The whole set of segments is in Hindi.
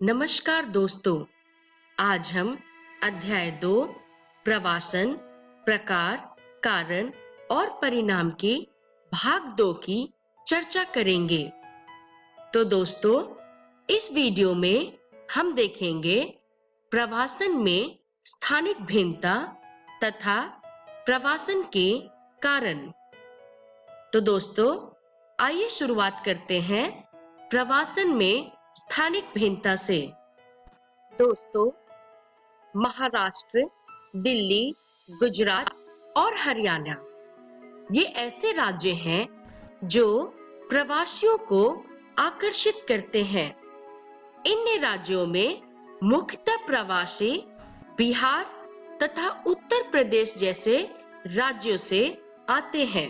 नमस्कार दोस्तों, आज हम अध्याय 2 प्रवासन, प्रकार, कारण और परिणाम के भाग 2 की चर्चा करेंगे। तो दोस्तों, इस वीडियो में हम देखेंगे प्रवासन में स्थानिक भिन्नता तथा प्रवासन के कारण। तो दोस्तों, आइए शुरुआत करते हैं प्रवासन में स्थानिक भिन्नता से। दोस्तों, महाराष्ट्र, दिल्ली, गुजरात और हरियाणा ये ऐसे राज्य हैं जो प्रवासियों को आकर्षित करते हैं। इन राज्यों में मुख्यतः प्रवासी बिहार तथा उत्तर प्रदेश जैसे राज्यों से आते हैं।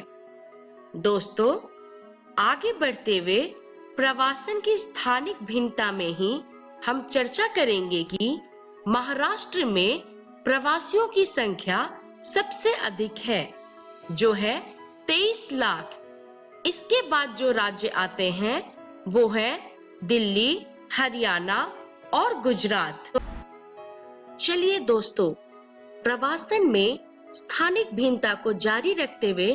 दोस्तों, आगे बढ़ते हुए प्रवासन की स्थानिक भिन्नता में ही हम चर्चा करेंगे कि महाराष्ट्र में प्रवासियों की संख्या सबसे अधिक है, जो है 23 लाख। इसके बाद जो राज्य आते हैं वो है दिल्ली, हरियाणा और गुजरात। चलिए दोस्तों, प्रवासन में स्थानिक भिन्नता को जारी रखते हुए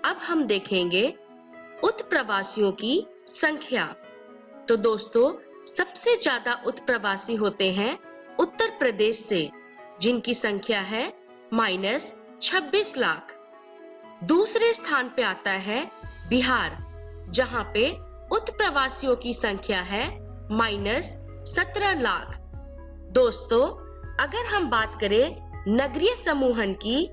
अब हम देखेंगे उत्प्रवासियों की संख्या। तो दोस्तों, सबसे ज्यादा उत्प्रवासी होते हैं उत्तर प्रदेश से, जिनकी संख्या है -26 लाख। दूसरे स्थान पे आता है बिहार, जहां पे उत्प्रवासियों की संख्या है -17 लाख। दोस्तों, अगर हम बात करें नगरीय समूहन की,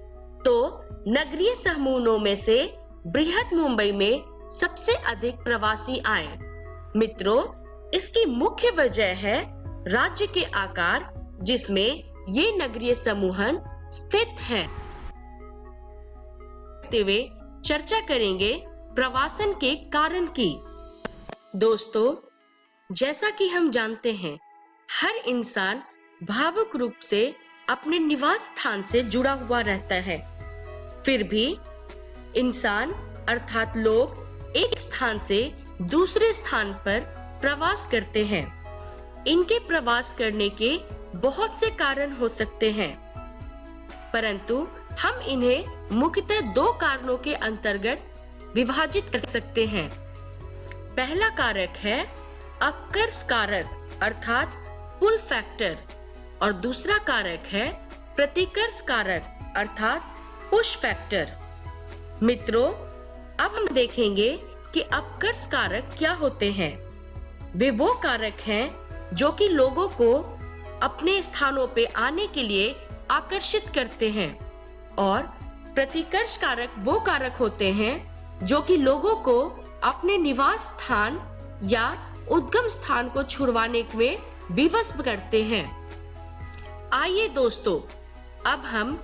तो नगरीय समूहों में से बृहद मुंबई में सबसे अधिक प्रवासी आए। मित्रों, इसकी मुख्य वजह है राज्य के आकार, जिसमें ये नगरीय समूहन स्थित हैं। हुए चर्चा करेंगे प्रवासन के कारण की। दोस्तों, जैसा कि हम जानते हैं, हर इंसान भावुक रूप से अपने निवास स्थान से जुड़ा हुआ रहता है। फिर भी इंसान अर्थात लोग एक स्थान से दूसरे स्थान पर प्रवास करते हैं। इनके प्रवास करने के बहुत से कारण हो सकते हैं, परंतु हम इन्हें मुख्यतः 2 कारणों के अंतर्गत विभाजित कर सकते हैं। पहला कारक है अपकर्ष कारक अर्थात पुल फैक्टर, और दूसरा कारक है प्रतिकर्ष कारक अर्थात पुश फैक्टर। मित्रों, अब हम देखेंगे कि अपकर्ष कारक क्या होते हैं। वे वो कारक हैं जो कि लोगों को अपने स्थानों पे आने के लिए आकर्षित करते हैं, और प्रतिकर्ष कारक वो कारक होते हैं जो कि लोगों को अपने निवास स्थान या उद्गम स्थान को छुड़वाने में विवश करते हैं। आइए दोस्तों, अब हम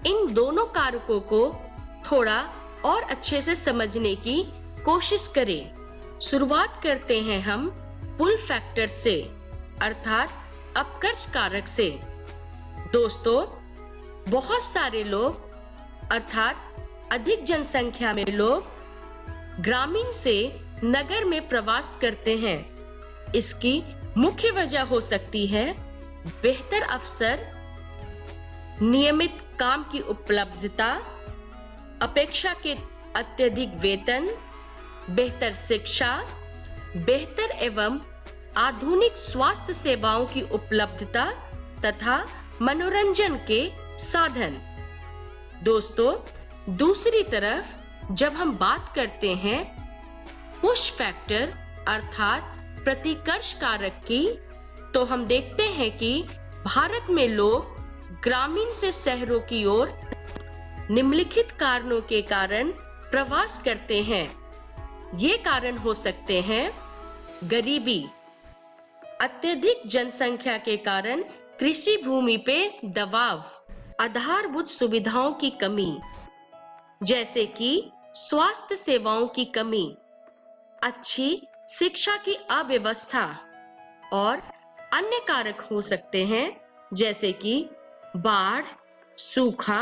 इन दोनों कारकों को थोड़ा और अच्छे से समझने की कोशिश करें। शुरुआत करते हैं हम पुल फैक्टर से अर्थात अपकर्ष कारक से। दोस्तों, बहुत सारे लोग अर्थात अधिक जनसंख्या में लोग ग्रामीण से नगर में प्रवास करते हैं। इसकी मुख्य वजह हो सकती है बेहतर अवसर, नियमित काम की उपलब्धता, अपेक्षाकृत अत्यधिक वेतन, बेहतर शिक्षा, बेहतर एवं आधुनिक स्वास्थ्य सेवाओं की उपलब्धता तथा मनोरंजन के साधन। दोस्तों, दूसरी तरफ जब हम बात करते हैं पुश फैक्टर अर्थात प्रतिकर्ष कारक की, तो हम देखते हैं कि भारत में लोग ग्रामीण से शहरों की ओर निम्नलिखित कारणों के कारण प्रवास करते हैं। ये कारण हो सकते हैं गरीबी, अत्यधिक जनसंख्या के कारण कृषि भूमि पे दबाव, आधारभूत सुविधाओं की कमी जैसे कि स्वास्थ्य सेवाओं की कमी, अच्छी शिक्षा की अव्यवस्था, और अन्य कारक हो सकते हैं जैसे कि बाढ़, सूखा,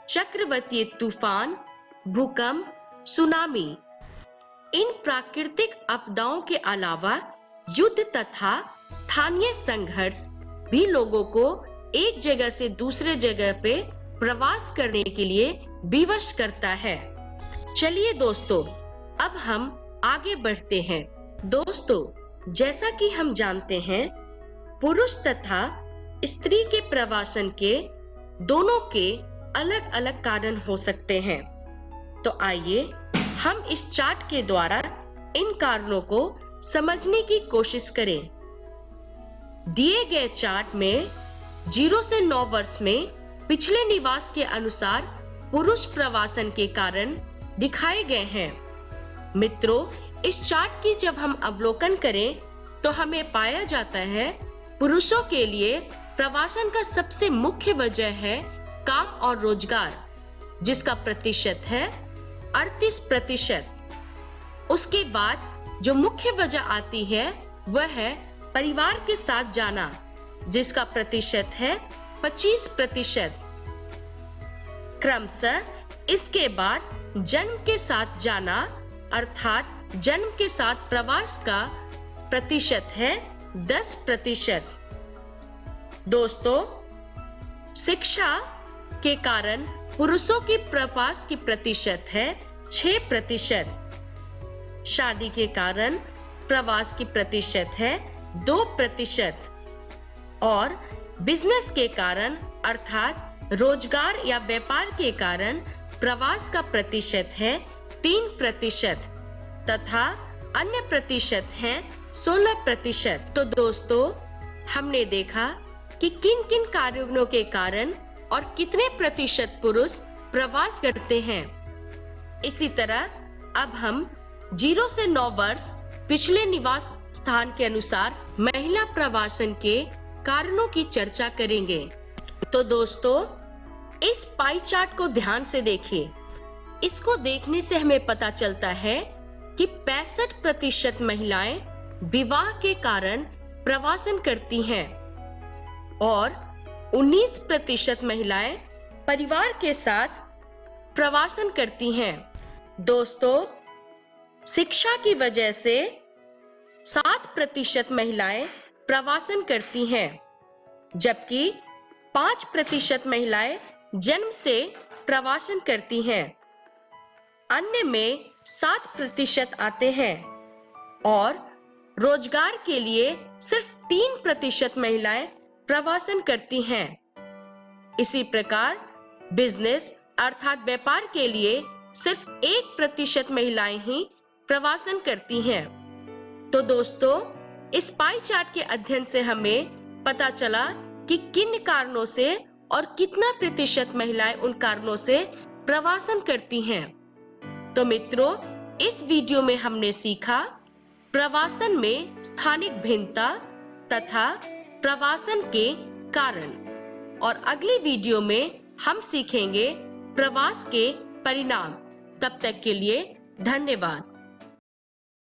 चक्रवातीय तूफान, भूकंप, सुनामी। इन प्राकृतिक आपदाओं के अलावा युद्ध तथा स्थानीय संघर्ष भी लोगों को एक जगह से दूसरे जगह पे प्रवास करने के लिए विवश करता है। चलिए दोस्तों, अब हम आगे बढ़ते हैं। दोस्तों, जैसा कि हम जानते हैं, पुरुष तथा स्त्री के प्रवासन के दोनों के अलग अलग कारण हो सकते हैं। तो आइए हम इस चार्ट के द्वारा इन कारणों को समझने की कोशिश करें। दिए गए चार्ट में 0 से 9 वर्ष में पिछले निवास के अनुसार पुरुष प्रवासन के कारण दिखाए गए हैं। मित्रों, इस चार्ट की जब हम अवलोकन करें तो हमें पाया जाता है पुरुषों के लिए प्रवासन का सबसे मुख्य वजह है काम और रोजगार, जिसका प्रतिशत है 38%। उसके बाद जो मुख्य वजह आती है वह है परिवार के साथ जाना, जिसका प्रतिशत है 25%। क्रमशः इसके बाद जन्म के साथ जाना अर्थात जन्म के साथ प्रवास का प्रतिशत है 10%। दोस्तों, शिक्षा के कारण पुरुषों की प्रवास की प्रतिशत है 6%। शादी के कारण प्रवास की प्रतिशत है 2% और बिजनेस के कारण अर्थात रोजगार या व्यापार के कारण प्रवास का प्रतिशत है 3% तथा अन्य प्रतिशत है 16%। तो दोस्तों, हमने देखा कि किन किन कारणों के कारण और कितने प्रतिशत पुरुष प्रवास करते हैं। इसी तरह अब हम 0 से 9 वर्ष पिछले निवास स्थान के अनुसार महिला प्रवासन के कारणों की चर्चा करेंगे। तो दोस्तों, इस पाई चार्ट को ध्यान से देखिए। इसको देखने से हमें पता चलता है कि 65% महिलाएं विवाह के कारण प्रवासन करती हैं और 19% महिलाएं परिवार के साथ प्रवासन करती हैं। दोस्तों, शिक्षा की वजह से 7% महिलाएं प्रवासन करती हैं, जबकि 5% महिलाएं जन्म से प्रवासन करती हैं। अन्य में 7% आते हैं और रोजगार के लिए सिर्फ 3% महिलाएं प्रवासन करती हैं। इसी प्रकार बिजनेस अर्थात व्यापार के लिए सिर्फ 1% महिलाएं ही प्रवासन करती हैं। तो दोस्तों, इस पाई चार्ट के अध्ययन से हमें पता चला कि किन कारणों से और कितना प्रतिशत महिलाएं उन कारणों से प्रवासन करती हैं। तो मित्रों, इस वीडियो में हमने सीखा प्रवासन में स्थानिक भिन्नता तथा प्रवासन के कारण, और अगली वीडियो में हम सीखेंगे प्रवास के परिणाम। तब तक के लिए धन्यवाद।